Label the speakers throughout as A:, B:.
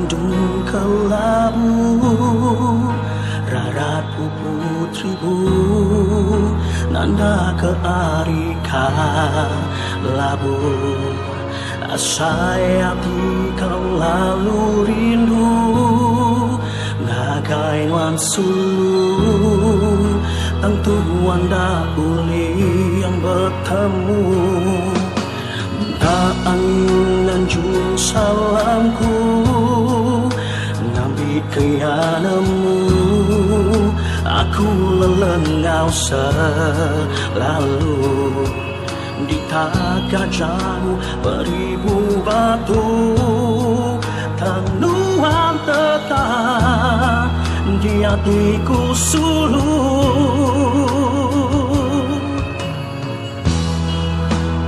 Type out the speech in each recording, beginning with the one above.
A: mendung kelabu, raratku putriku, nanda ke arika labu. Asai hati kau lalu rindu, ngagai wan sulu, tentu anda boleh yang bertemu. Tak angin anjung salamku, ngambil keyanamu, aku lelengau selalu. Di taga jauh beribu batu, tanuhan tetap di hatiku sulu.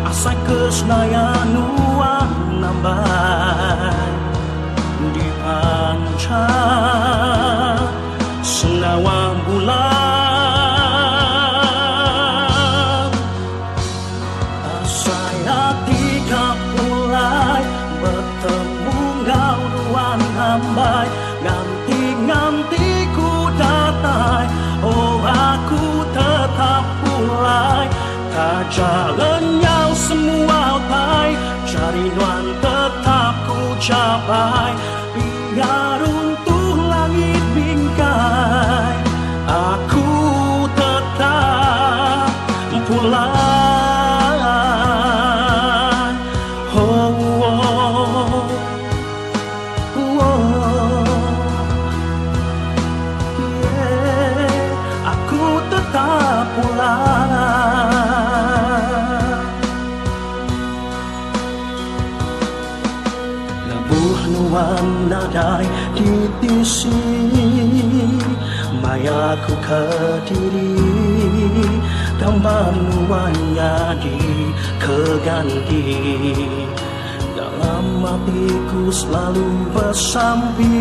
A: Asai kesenayan nuan nambai di panca senawang bulan. Asai hati kapulai bertemu ngau nuan nambai, nganti ku datai, oh aku tetap pulai. Tak jalannya semua tai, cari nuan tetap ku capai. Biar untuk langit bingkai, aku tetap pulai. Oh, oh, oh, yeah, aku tetap pulai. Nuan nadai di tisi, mayaku kediri, gambar nuannya di keganti. Dalam hatiku selalu bersampi,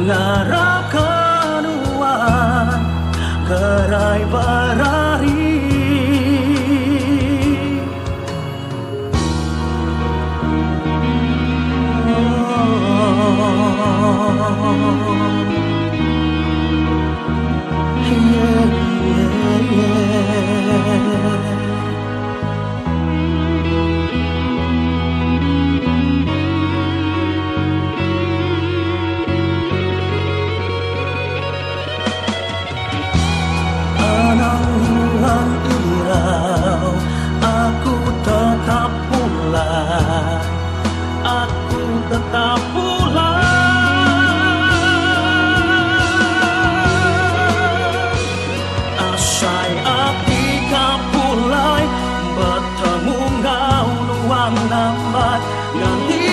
A: ngarap ke nuan, gerai berari. Anang irau, aku tetap pulai, aku tetap pulai. Asai hati kapulai, bertemu ngau nuan nambat, nganti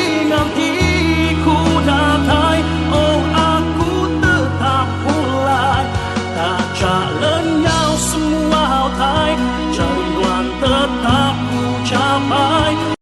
A: ku datai, oh aku tetap pulai. Tak jalannya semua tai, jalan tetap ku capai.